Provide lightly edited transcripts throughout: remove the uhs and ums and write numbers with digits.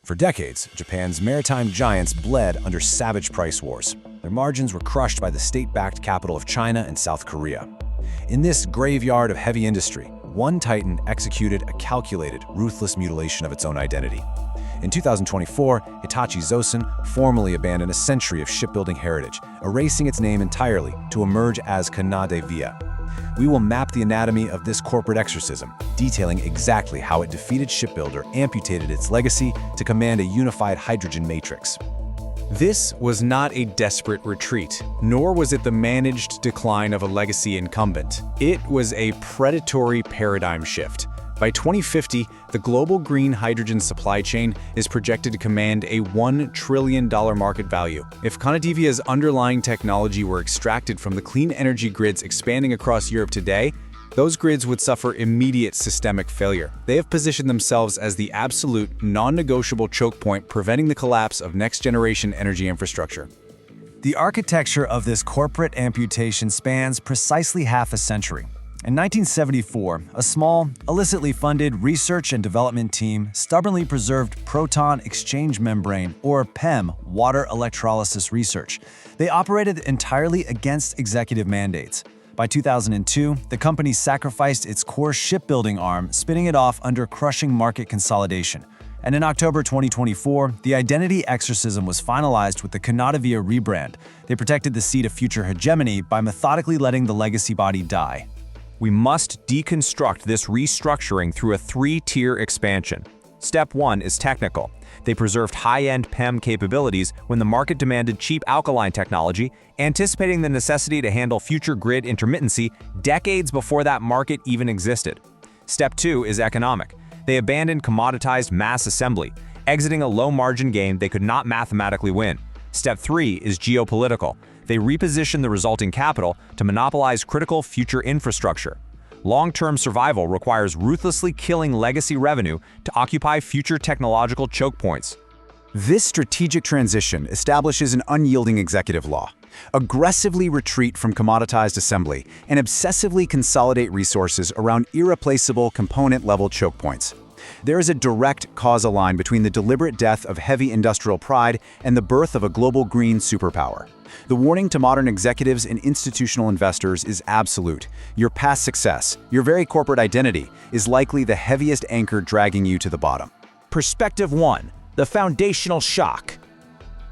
For decades, Japan's maritime giants bled under savage price wars. Their margins were crushed by the state-backed capital of China and South Korea. In this graveyard of heavy industry, one titan executed a calculated, ruthless mutilation of its own identity. In 2024, Hitachi Zosen formally abandoned a century of shipbuilding heritage, erasing its name entirely to emerge as Kanadevia. We will map the anatomy of this corporate exorcism, detailing exactly how it defeated shipbuilder amputated its legacy to command a unified hydrogen matrix. This was not a desperate retreat, nor was it the managed decline of a legacy incumbent. It was a predatory paradigm shift. By 2050, the global green hydrogen supply chain is projected to command a $1 trillion market value. If Kanadevia's underlying technology were extracted from the clean energy grids expanding across Europe today, those grids would suffer immediate systemic failure. They have positioned themselves as the absolute, non-negotiable choke point preventing the collapse of next-generation energy infrastructure. The architecture of this corporate amputation spans precisely half a century. In 1974, a small, illicitly funded research and development team stubbornly preserved Proton Exchange Membrane, or PEM, water electrolysis research. They operated entirely against executive mandates. By 2002, the company sacrificed its core shipbuilding arm, spinning it off under crushing market consolidation. And in October 2024, the Identity Exorcism was finalized with the Kanadevia rebrand. They protected the seed of future hegemony by methodically letting the legacy body die. We must deconstruct this restructuring through a three-tier expansion. Step 1 is technical. They preserved high-end PEM capabilities when the market demanded cheap alkaline technology, anticipating the necessity to handle future grid intermittency decades before that market even existed. Step 2 is economic. They abandoned commoditized mass assembly, exiting a low-margin game they could not mathematically win. Step 3 is geopolitical. They repositioned the resulting capital to monopolize critical future infrastructure. Long-term survival requires ruthlessly killing legacy revenue to occupy future technological choke points. This strategic transition establishes an unyielding executive law. Aggressively retreat from commoditized assembly and obsessively consolidate resources around irreplaceable component-level choke points. There is a direct causal line between the deliberate death of heavy industrial pride and the birth of a global green superpower. The warning to modern executives and institutional investors is absolute. Your past success, your very corporate identity, is likely the heaviest anchor dragging you to the bottom. Perspective 1. The foundational shock.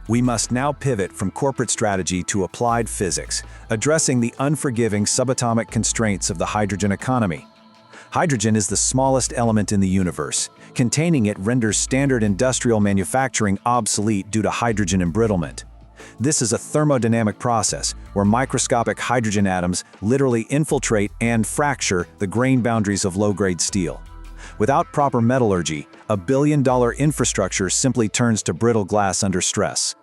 We must now pivot from corporate strategy to applied physics, addressing the unforgiving subatomic constraints of the hydrogen economy. Hydrogen is the smallest element in the universe. Containing it renders standard industrial manufacturing obsolete due to hydrogen embrittlement. This is a thermodynamic process where microscopic hydrogen atoms literally infiltrate and fracture the grain boundaries of low-grade steel. Without proper metallurgy, a billion-dollar infrastructure simply turns to brittle glass under stress.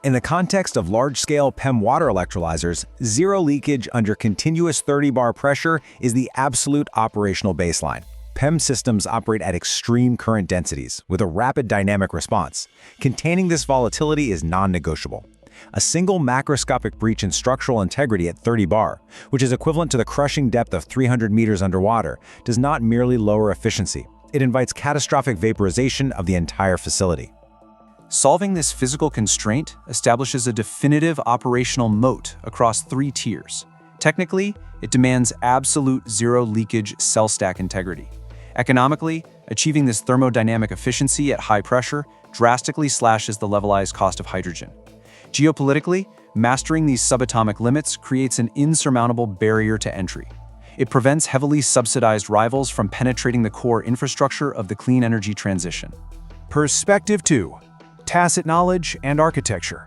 In the context of large-scale PEM water electrolyzers, zero leakage under continuous 30-bar pressure is the absolute operational baseline. PEM systems operate at extreme current densities with a rapid dynamic response. Containing this volatility is non-negotiable. A single macroscopic breach in structural integrity at 30 bar, which is equivalent to the crushing depth of 300 meters underwater, does not merely lower efficiency. It invites catastrophic vaporization of the entire facility. Solving this physical constraint establishes a definitive operational moat across 3 tiers. Technically, it demands absolute zero-leakage cell stack integrity. Economically, achieving this thermodynamic efficiency at high pressure drastically slashes the levelized cost of hydrogen. Geopolitically, mastering these subatomic limits creates an insurmountable barrier to entry. It prevents heavily subsidized rivals from penetrating the core infrastructure of the clean energy transition. Perspective 2. Tacit knowledge and architecture.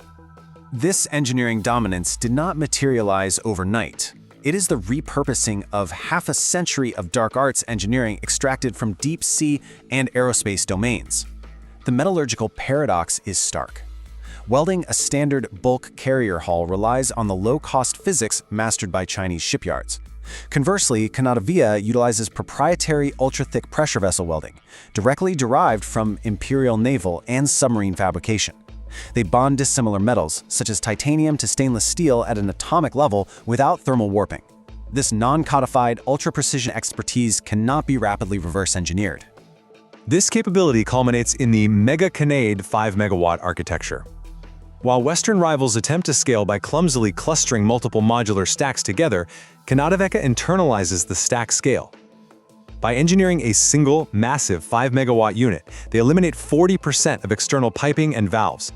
This engineering dominance did not materialize overnight. It is the repurposing of half a century of dark arts engineering extracted from deep sea and aerospace domains. The metallurgical paradox is stark. Welding a standard bulk carrier hull relies on the low-cost physics mastered by Chinese shipyards. Conversely, Kanadevia utilizes proprietary ultra-thick pressure vessel welding, directly derived from imperial naval and submarine fabrication. They bond dissimilar metals, such as titanium to stainless steel at an atomic level without thermal warping. This non-codified, ultra-precision expertise cannot be rapidly reverse-engineered. This capability culminates in the Mega-Canade 5-megawatt architecture. While Western rivals attempt to scale by clumsily clustering multiple modular stacks together, Kanadevia internalizes the stack scale. By engineering a single, massive 5-megawatt unit, they eliminate 40% of external piping and valves.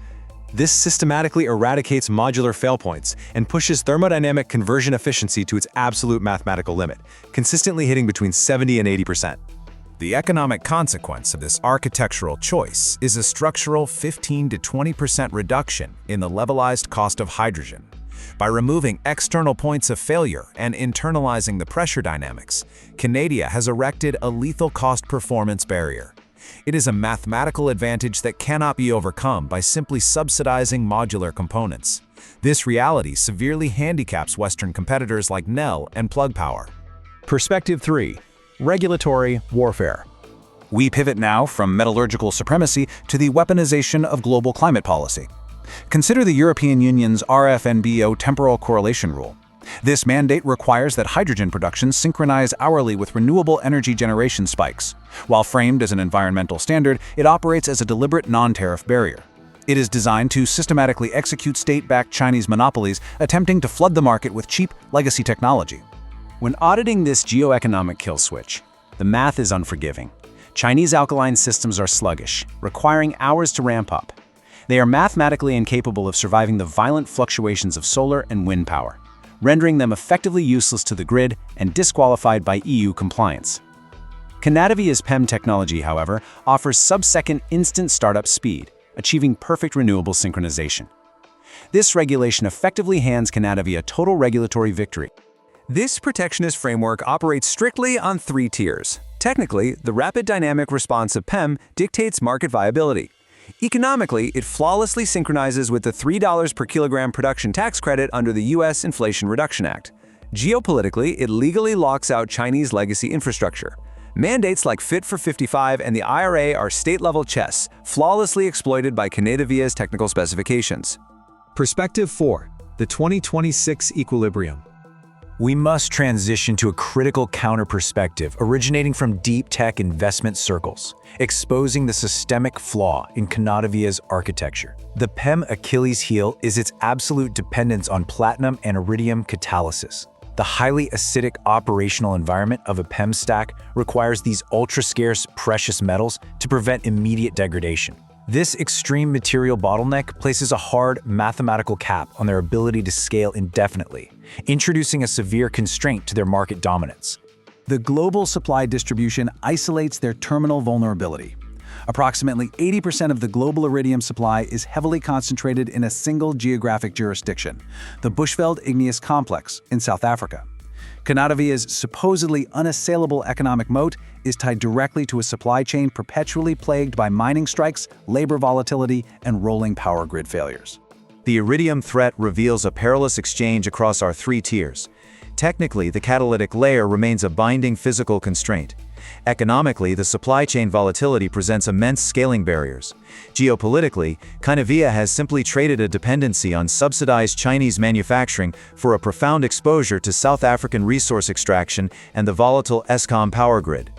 This systematically eradicates modular fail points and pushes thermodynamic conversion efficiency to its absolute mathematical limit, consistently hitting between 70 and 80%. The economic consequence of this architectural choice is a structural 15 to 20% reduction in the levelized cost of hydrogen. By removing external points of failure and internalizing the pressure dynamics, Kanadevia has erected a lethal cost-performance barrier. It is a mathematical advantage that cannot be overcome by simply subsidizing modular components. This reality severely handicaps Western competitors like Nel and Plug Power. Perspective 3. Regulatory warfare. We pivot now from metallurgical supremacy to the weaponization of global climate policy. Consider the European Union's RFNBO temporal correlation rule. This mandate requires that hydrogen production synchronize hourly with renewable energy generation spikes. While framed as an environmental standard, it operates as a deliberate non-tariff barrier. It is designed to systematically execute state-backed Chinese monopolies attempting to flood the market with cheap legacy technology. When auditing this geoeconomic kill switch, the math is unforgiving. Chinese alkaline systems are sluggish, requiring hours to ramp up. They are mathematically incapable of surviving the violent fluctuations of solar and wind power, rendering them effectively useless to the grid and disqualified by EU compliance. Kanadevia's PEM technology, however, offers sub-second instant startup speed, achieving perfect renewable synchronization. This regulation effectively hands Kanadevia total regulatory victory. This protectionist framework operates strictly on 3 tiers. Technically, the rapid dynamic response of PEM dictates market viability. Economically, it flawlessly synchronizes with the $3 per kilogram production tax credit under the U.S. Inflation Reduction Act. Geopolitically, it legally locks out Chinese legacy infrastructure. Mandates like Fit for 55 and the IRA are state-level chess, flawlessly exploited by Kanadevia's technical specifications. Perspective 4. The 2026 equilibrium. We must transition to a critical counter-perspective originating from deep tech investment circles, exposing the systemic flaw in Kanadevia's architecture. The PEM Achilles heel is its absolute dependence on platinum and iridium catalysis. The highly acidic operational environment of a PEM stack requires these ultra-scarce precious metals to prevent immediate degradation. This extreme material bottleneck places a hard mathematical cap on their ability to scale indefinitely, introducing a severe constraint to their market dominance. The global supply distribution isolates their terminal vulnerability. Approximately 80% of the global iridium supply is heavily concentrated in a single geographic jurisdiction, the Bushveld Igneous Complex in South Africa. Kanadevia's supposedly unassailable economic moat is tied directly to a supply chain perpetually plagued by mining strikes, labor volatility, and rolling power grid failures. The iridium threat reveals a perilous exchange across our 3 tiers. Technically, the catalytic layer remains a binding physical constraint. Economically, the supply chain volatility presents immense scaling barriers. Geopolitically, Kanadevia has simply traded a dependency on subsidized Chinese manufacturing for a profound exposure to South African resource extraction and the volatile Eskom power grid.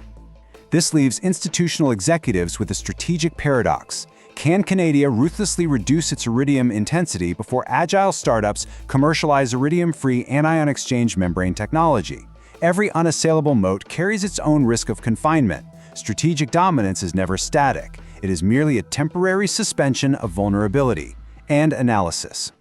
This leaves institutional executives with a strategic paradox. Can Kanadevia ruthlessly reduce its iridium intensity before agile startups commercialize iridium-free anion exchange membrane technology? Every unassailable moat carries its own risk of confinement. Strategic dominance is never static. It is merely a temporary suspension of vulnerability and analysis.